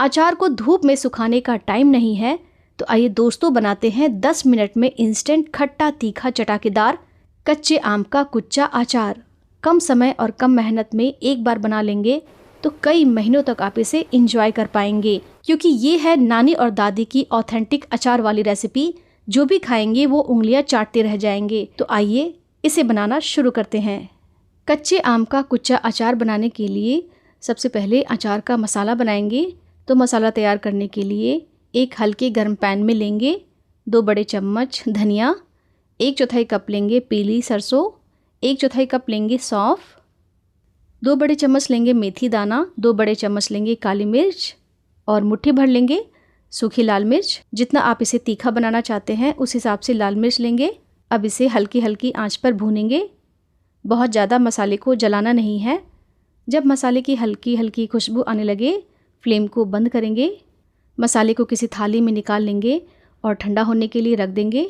अचार को धूप में सुखाने का टाइम नहीं है, तो आइए दोस्तों बनाते हैं 10 मिनट में इंस्टेंट खट्टा तीखा चटाकेदार कच्चे आम का कुच्चा अचार। कम समय और कम मेहनत में एक बार बना लेंगे तो कई महीनों तक आप इसे इंजॉय कर पाएंगे, क्योंकि ये है नानी और दादी की ऑथेंटिक अचार वाली रेसिपी। जो भी खाएंगे वो उंगलियां चाटते रह जाएंगे। तो आइए इसे बनाना शुरू करते हैं। कच्चे आम का कुच्चा अचार बनाने के लिए सबसे पहले अचार का मसाला बनाएंगे। तो मसाला तैयार करने के लिए एक हल्के गर्म पैन में लेंगे 2 बड़े चम्मच धनिया, 1/4 कप लेंगे पीली सरसों, 1/4 कप लेंगे सौंफ, 2 बड़े चम्मच लेंगे मेथी दाना, 2 बड़े चम्मच लेंगे काली मिर्च और मुट्ठी भर लेंगे सूखी लाल मिर्च। जितना आप इसे तीखा बनाना चाहते हैं उस हिसाब से लाल मिर्च लेंगे। अब इसे हल्की हल्की आंच पर भूनेंगे। बहुत ज़्यादा मसाले को जलाना नहीं है। जब मसाले की हल्की हल्की खुशबू आने लगे फ्लेम को बंद करेंगे। मसाले को किसी थाली में निकाल लेंगे और ठंडा होने के लिए रख देंगे।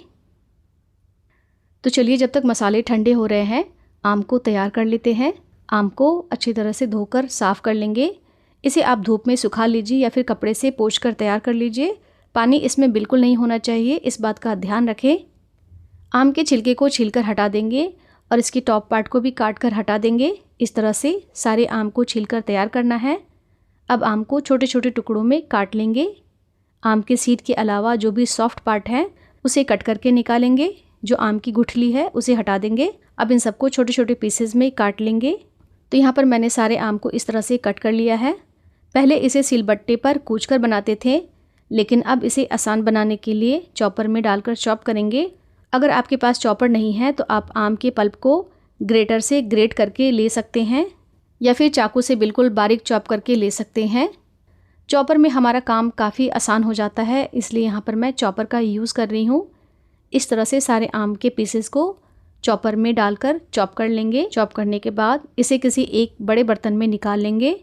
तो चलिए, जब तक मसाले ठंडे हो रहे हैं आम को तैयार कर लेते हैं। आम को अच्छी तरह से धोकर साफ़ कर लेंगे। इसे आप धूप में सुखा लीजिए या फिर कपड़े से पोंछकर तैयार कर लीजिए। पानी इसमें बिल्कुल नहीं होना चाहिए, इस बात का ध्यान रखें। आम के छिलके को छीलकर हटा देंगे और इसकी टॉप पार्ट को भी काट कर हटा देंगे। इस तरह से सारे आम को छीलकर तैयार करना है। अब आम को छोटे छोटे टुकड़ों में काट लेंगे। आम के सीड के अलावा जो भी सॉफ्ट पार्ट है उसे कट करके निकालेंगे। जो आम की गुठली है उसे हटा देंगे। अब इन सबको छोटे छोटे पीसेस में काट लेंगे। तो यहाँ पर मैंने सारे आम को इस तरह से कट कर लिया है। पहले इसे सिलबट्टे पर कूच कर बनाते थे, लेकिन अब इसे आसान बनाने के लिए चॉपर में डालकर चॉप करेंगे। अगर आपके पास चॉपर नहीं है तो आप आम के पल्प को ग्रेटर से ग्रेट करके ले सकते हैं या फिर चाकू से बिल्कुल बारीक चॉप करके ले सकते हैं। चॉपर में हमारा काम काफ़ी आसान हो जाता है, इसलिए यहाँ पर मैं चॉपर का यूज़ कर रही हूँ। इस तरह से सारे आम के पीसेस को चॉपर में डालकर चॉप कर लेंगे। चॉप करने के बाद इसे किसी एक बड़े बर्तन में निकाल लेंगे।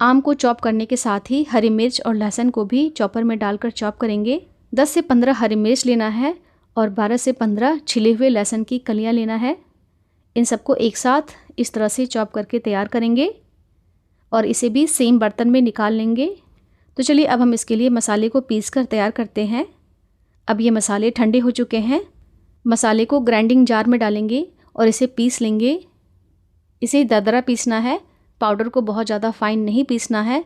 आम को चॉप करने के साथ ही हरी मिर्च और लहसुन को भी चॉपर में डालकर चॉप करेंगे। 10 से 15 हरी मिर्च लेना है और 12 से 15 छिले हुए लहसुन की कलियां लेना है। इन सबको एक साथ इस तरह से चॉप करके तैयार करेंगे और इसे भी सेम बर्तन में निकाल लेंगे। तो चलिए, अब हम इसके लिए मसाले को पीस कर तैयार करते हैं। अब ये मसाले ठंडे हो चुके हैं। मसाले को ग्राइंडिंग जार में डालेंगे और इसे पीस लेंगे। इसे दरदरा पीसना है, पाउडर को बहुत ज़्यादा फाइन नहीं पीसना है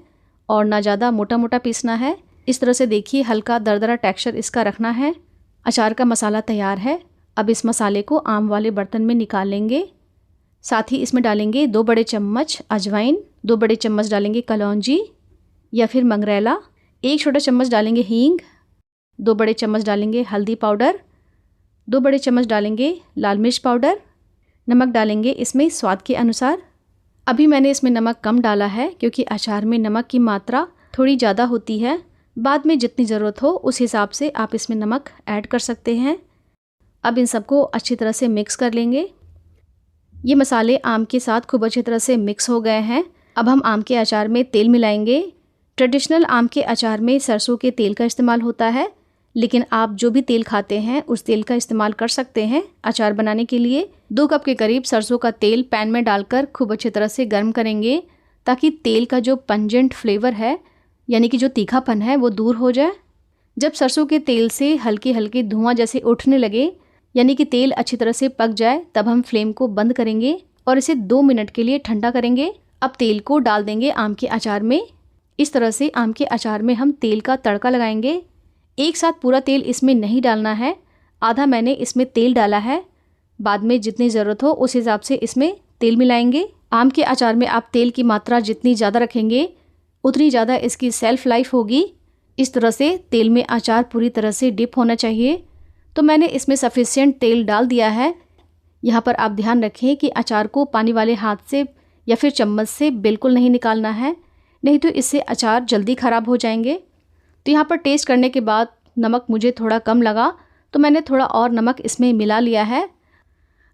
और ना ज़्यादा मोटा मोटा पीसना है। इस तरह से देखिए, हल्का दरदरा टेक्सचर इसका रखना है। अचार का मसाला तैयार है। अब इस मसाले को आम वाले बर्तन में निकाल लेंगे। साथ ही इसमें डालेंगे 2 बड़े चम्मच अजवाइन, 2 बड़े चम्मच डालेंगे कलौंजी या फिर मंगरेला, 1 छोटा चम्मच डालेंगे हींग, 2 बड़े चम्मच डालेंगे हल्दी पाउडर, 2 बड़े चम्मच डालेंगे लाल मिर्च पाउडर। नमक डालेंगे इसमें स्वाद के अनुसार। अभी मैंने इसमें नमक कम डाला है क्योंकि अचार में नमक की मात्रा थोड़ी ज़्यादा होती है। बाद में जितनी ज़रूरत हो उस हिसाब से आप इसमें नमक ऐड कर सकते हैं। अब इन सबको अच्छी तरह से मिक्स कर लेंगे। ये मसाले आम के साथ खूब अच्छी तरह से मिक्स हो गए हैं। अब हम आम के अचार में तेल मिलाएंगे। ट्रेडिशनल आम के अचार में सरसों के तेल का इस्तेमाल होता है, लेकिन आप जो भी तेल खाते हैं उस तेल का इस्तेमाल कर सकते हैं अचार बनाने के लिए। 2 कप के करीब सरसों का तेल पैन में डालकर खूब अच्छी तरह से गर्म करेंगे ताकि तेल का जो पंजेंट फ्लेवर है, यानी कि जो तीखापन है, वो दूर हो जाए। जब सरसों के तेल से हल्के हल्के धुआं जैसे उठने लगे, यानी कि तेल अच्छी तरह से पक जाए, तब हम फ्लेम को बंद करेंगे और इसे 2 मिनट के लिए ठंडा करेंगे। अब तेल को डाल देंगे आम के अचार में। इस तरह से आम के अचार में हम तेल का तड़का लगाएंगे। एक साथ पूरा तेल इसमें नहीं डालना है, आधा मैंने इसमें तेल डाला है। बाद में जितनी ज़रूरत हो उस हिसाब से इसमें तेल मिलाएंगे। आम के अचार में आप तेल की मात्रा जितनी ज़्यादा रखेंगे उतनी ज़्यादा इसकी सेल्फ लाइफ होगी। इस तरह से तेल में अचार पूरी तरह से डिप होना चाहिए। तो मैंने इसमें सफिशिएंट तेल डाल दिया है। यहाँ पर आप ध्यान रखें कि अचार को पानी वाले हाथ से या फिर चम्मच से बिल्कुल नहीं निकालना है, नहीं तो इससे अचार जल्दी ख़राब हो जाएंगे। तो यहाँ पर टेस्ट करने के बाद नमक मुझे थोड़ा कम लगा तो मैंने थोड़ा और नमक इसमें मिला लिया है।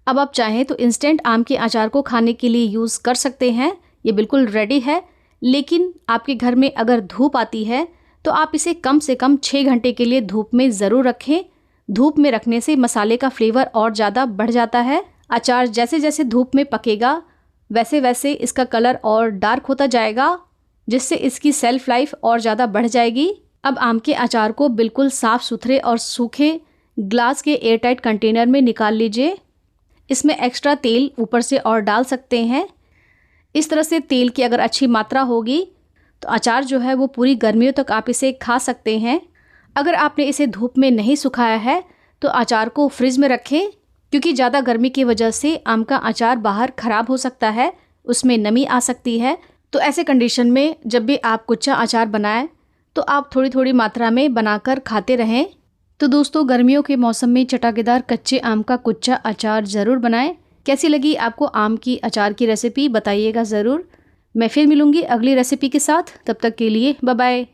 अब आप चाहें तो इंस्टेंट आम के अचार को खाने के लिए यूज़ कर सकते हैं, ये बिल्कुल रेडी है। लेकिन आपके घर में अगर धूप आती है तो आप इसे कम से कम 6 घंटे के लिए धूप में ज़रूर रखें। धूप में रखने से मसाले का फ्लेवर और ज़्यादा बढ़ जाता है। अचार जैसे जैसे धूप में पकेगा वैसे वैसे इसका कलर और डार्क होता जाएगा जिससे इसकी सेल्फ लाइफ और ज़्यादा बढ़ जाएगी। अब आम के अचार को बिल्कुल साफ़ सुथरे और सूखे ग्लास के एयरटाइट कंटेनर में निकाल लीजिए। इसमें एक्स्ट्रा तेल ऊपर से और डाल सकते हैं। इस तरह से तेल की अगर अच्छी मात्रा होगी तो अचार जो है वो पूरी गर्मियों तक आप इसे खा सकते हैं। अगर आपने इसे धूप में नहीं सुखाया है तो अचार को फ्रिज में रखें, क्योंकि ज़्यादा गर्मी की वजह से आम का अचार बाहर ख़राब हो सकता है, उसमें नमी आ सकती है। तो ऐसे कंडीशन में जब भी आप कुच्चा अचार बनाएं तो आप थोड़ी थोड़ी मात्रा में बनाकर खाते रहें। तो दोस्तों, गर्मियों के मौसम में चटाकेदार कच्चे आम का कुच्चा अचार ज़रूर बनाएं। कैसी लगी आपको आम की अचार की रेसिपी बताइएगा ज़रूर। मैं फिर मिलूँगी अगली रेसिपी के साथ। तब तक के लिए बाय बाय।